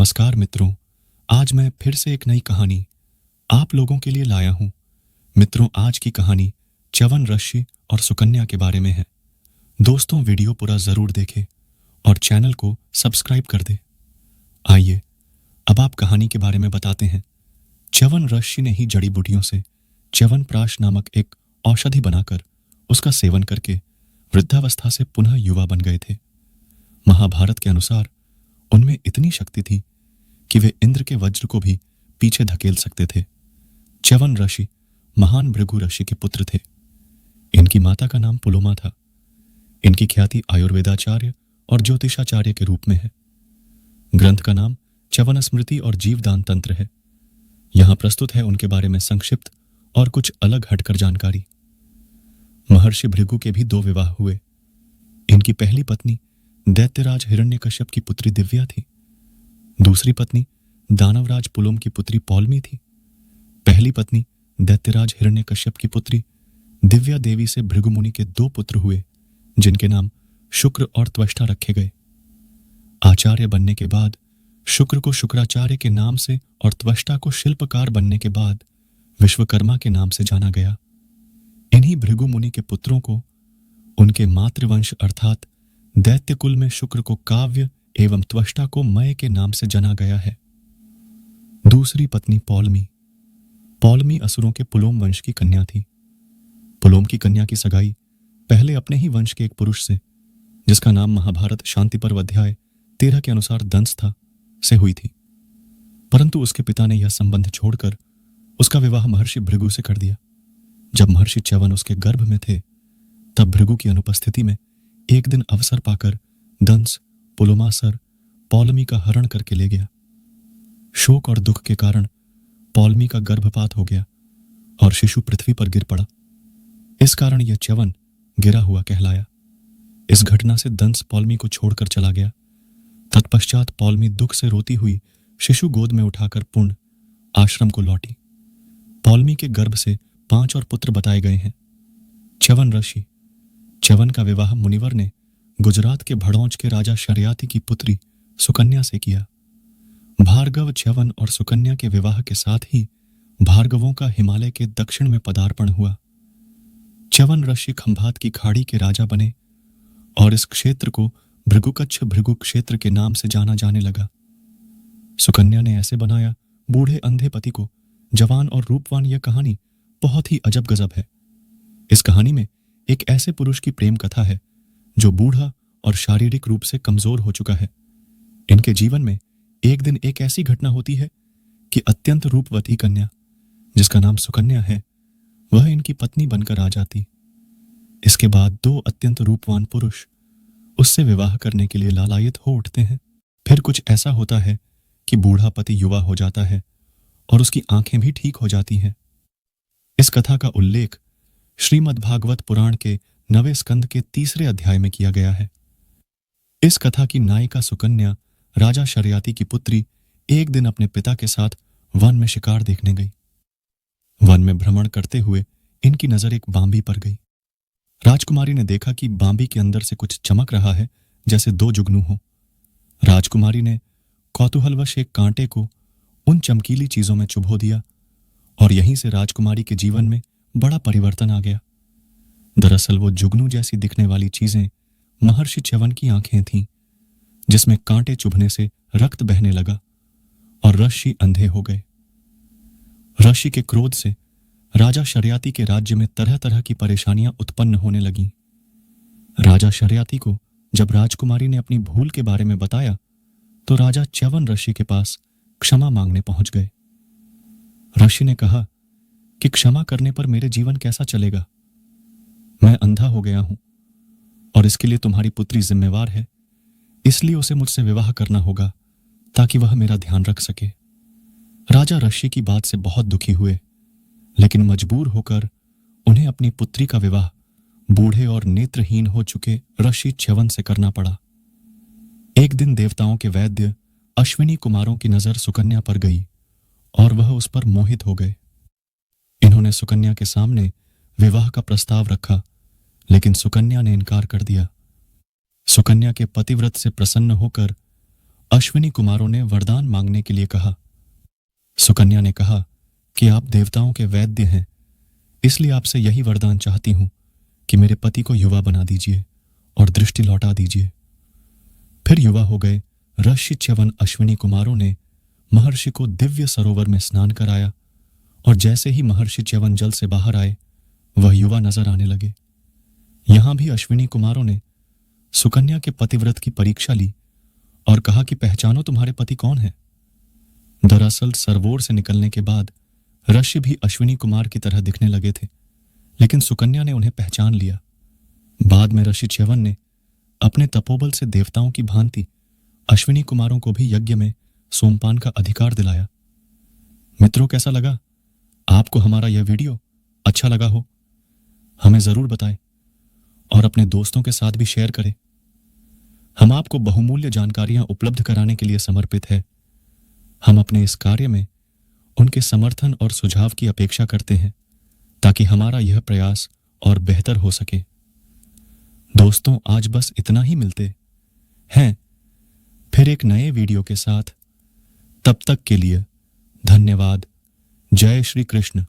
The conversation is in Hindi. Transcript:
नमस्कार मित्रों, आज मैं फिर से एक नई कहानी आप लोगों के लिए लाया हूं। मित्रों, आज की कहानी च्यवन ऋषि और सुकन्या के बारे में है। दोस्तों, वीडियो पूरा जरूर देखें और चैनल को सब्सक्राइब कर दें। आइए अब आप कहानी के बारे में बताते हैं। च्यवन ऋषि ने ही जड़ी बूटियों से च्यवनप्राश नामक एक औषधि बनाकर उसका सेवन करके वृद्धावस्था से पुनः युवा बन गए थे। महाभारत के अनुसार उनमें इतनी शक्ति थी कि वे इंद्र के वज्र को भी पीछे धकेल सकते थे। च्यवन ऋषि महान भृगु ऋषि के पुत्र थे। इनकी माता का नाम पुलोमा था। इनकी ख्याति आयुर्वेदाचार्य और ज्योतिषाचार्य के रूप में है। ग्रंथ का नाम च्यवन स्मृति और जीवदान तंत्र है। यहां प्रस्तुत है उनके बारे में संक्षिप्त और कुछ अलग हटकर जानकारी। महर्षि भृगु के भी 2 विवाह हुए। इनकी पहली पत्नी दैत्यराज हिरण्यकश्यप की पुत्री दिव्या थी। दूसरी पत्नी दानवराज पुलोम की पुत्री पौलमी थी। पहली पत्नी दैत्यराज हिरण्यकश्यप की पुत्री दिव्या देवी से भृगु मुनि के 2 पुत्र हुए, जिनके नाम शुक्र और त्वष्टा रखे गए। आचार्य बनने के बाद शुक्र को शुक्राचार्य के नाम से और त्वष्टा को शिल्पकार बनने के बाद विश्वकर्मा के नाम से जाना गया। इन्हीं भृगु मुनि के पुत्रों को उनके मातृवंश अर्थात दैत्य कुल में शुक्र को काव्य एवं त्वष्टा को मय के नाम से जाना गया है। दूसरी पत्नी पौलमी असुरों के पुलोम वंश की कन्या थी। पुलोम की कन्या की सगाई पहले अपने ही वंश के एक पुरुष से, जिसका नाम महाभारत शांति पर्व अध्याय 13 के अनुसार दंस था, से हुई थी। परंतु उसके पिता ने यह संबंध छोड़कर उसका विवाह महर्षि भृगु से कर दिया। जब महर्षि च्यवन उसके गर्भ में थे, तब भृगु की अनुपस्थिति में एक दिन अवसर पाकर दंस पुलोमासर पौलमी का हरण करके ले गया। शोक और दुख के कारण पौलमी का गर्भपात हो गया और शिशु पृथ्वी पर गिर पड़ा। इस कारण यह च्यवन गिरा हुआ कहलाया। इस घटना से दंस पौलमी को छोड़कर चला गया। तत्पश्चात पौलमी दुख से रोती हुई शिशु गोद में उठाकर पुण्य आश्रम को लौटी। पौलमी के गर्भ से 5 और पुत्र बताए गए हैं। च्यवन ऋषि। च्यवन का विवाह मुनिवर ने गुजरात के भड़ौंच के राजा शर्याति की पुत्री सुकन्या से किया। भार्गव च्यवन और सुकन्या के विवाह के साथ ही भार्गवों का हिमालय के दक्षिण में पदार्पण हुआ। च्यवन ऋषि खंभात की खाड़ी के राजा बने और इस क्षेत्र को भृगुकच्छ भृगु क्षेत्र के नाम से जाना जाने लगा। सुकन्या ने ऐसे बनाया बूढ़े अंधे पति को जवान और रूपवान। यह कहानी बहुत ही अजब गजब है। इस कहानी में एक ऐसे पुरुष की प्रेम कथा है जो बूढ़ा और शारीरिक रूप से कमजोर हो चुका है। इनके जीवन में एक दिन एक ऐसी घटना होती है कि अत्यंत रूपवती कन्या, जिसका नाम सुकन्या है, वह इनकी पत्नी बनकर आ जाती। इसके बाद 2 अत्यंत रूपवान पुरुष उससे विवाह करने के लिए लालायित हो उठते हैं। फिर कुछ ऐसा होता है कि बूढ़ा पति युवा हो जाता है और उसकी आंखें भी ठीक हो जाती हैं। इस कथा का उल्लेख श्रीमद्भागवत पुराण के 9वें स्कंद के 3रे अध्याय में किया गया है। इस कथा की नायिका सुकन्या राजा शर्याति की पुत्री एक दिन अपने पिता के साथ वन में शिकार देखने गई। वन में भ्रमण करते हुए इनकी नजर एक बांबी पर गई। राजकुमारी ने देखा कि बांबी के अंदर से कुछ चमक रहा है, जैसे 2 जुगनू हो। राजकुमारी ने कौतूहलवश एक कांटे को उन चमकीली चीजों में चुभो दिया और यहीं से राजकुमारी के जीवन में बड़ा परिवर्तन आ गया। दरअसल वो जुगनू जैसी दिखने वाली चीजें महर्षि च्यवन की आंखें थीं, जिसमें कांटे चुभने से रक्त बहने लगा और ऋषि अंधे हो गए। ऋषि के क्रोध से राजा शर्याति के राज्य में तरह तरह की परेशानियां उत्पन्न होने लगीं। राजा शर्याति को जब राजकुमारी ने अपनी भूल के बारे में बताया, तो राजा च्यवन ऋषि के पास क्षमा मांगने पहुंच गए। ऋषि ने कहा कि क्षमा करने पर मेरे जीवन कैसा चलेगा? मैं अंधा हो गया हूं और इसके लिए तुम्हारी पुत्री जिम्मेवार है, इसलिए उसे मुझसे विवाह करना होगा ताकि वह मेरा ध्यान रख सके। राजा ऋषि की बात से बहुत दुखी हुए, लेकिन मजबूर होकर उन्हें अपनी पुत्री का विवाह बूढ़े और नेत्रहीन हो चुके ऋषि च्यवन से करना पड़ा। एक दिन देवताओं के वैद्य अश्विनी कुमारों की नजर सुकन्या पर गई और वह उस पर मोहित हो गए। इन्होंने सुकन्या के सामने विवाह का प्रस्ताव रखा, लेकिन सुकन्या ने इनकार कर दिया। सुकन्या के पतिव्रत से प्रसन्न होकर अश्विनी कुमारों ने वरदान मांगने के लिए कहा। सुकन्या ने कहा कि आप देवताओं के वैद्य हैं, इसलिए आपसे यही वरदान चाहती हूं कि मेरे पति को युवा बना दीजिए और दृष्टि लौटा दीजिए। फिर युवा हो गए ऋषि च्यवन अश्विनी कुमारों ने महर्षि को दिव्य सरोवर में स्नान कराया और जैसे ही महर्षि च्यवन जल से बाहर आए वह युवा नजर आने लगे। यहां भी अश्विनी कुमारों ने सुकन्या के पतिव्रत की परीक्षा ली और कहा कि पहचानो तुम्हारे पति कौन है। दरअसल सरोवर से निकलने के बाद ऋषि भी अश्विनी कुमार की तरह दिखने लगे थे, लेकिन सुकन्या ने उन्हें पहचान लिया। बाद में ऋषि च्यवन ने अपने तपोबल से देवताओं की भांति अश्विनी कुमारों को भी यज्ञ में सोमपान का अधिकार दिलाया। मित्रों, कैसा लगा आपको हमारा यह वीडियो? अच्छा लगा हो हमें जरूर बताएं और अपने दोस्तों के साथ भी शेयर करें। हम आपको बहुमूल्य जानकारियां उपलब्ध कराने के लिए समर्पित है। हम अपने इस कार्य में उनके समर्थन और सुझाव की अपेक्षा करते हैं ताकि हमारा यह प्रयास और बेहतर हो सके। दोस्तों, आज बस इतना ही, मिलते हैं फिर एक नए वीडियो के साथ। तब तक के लिए धन्यवाद। जय श्री कृष्ण।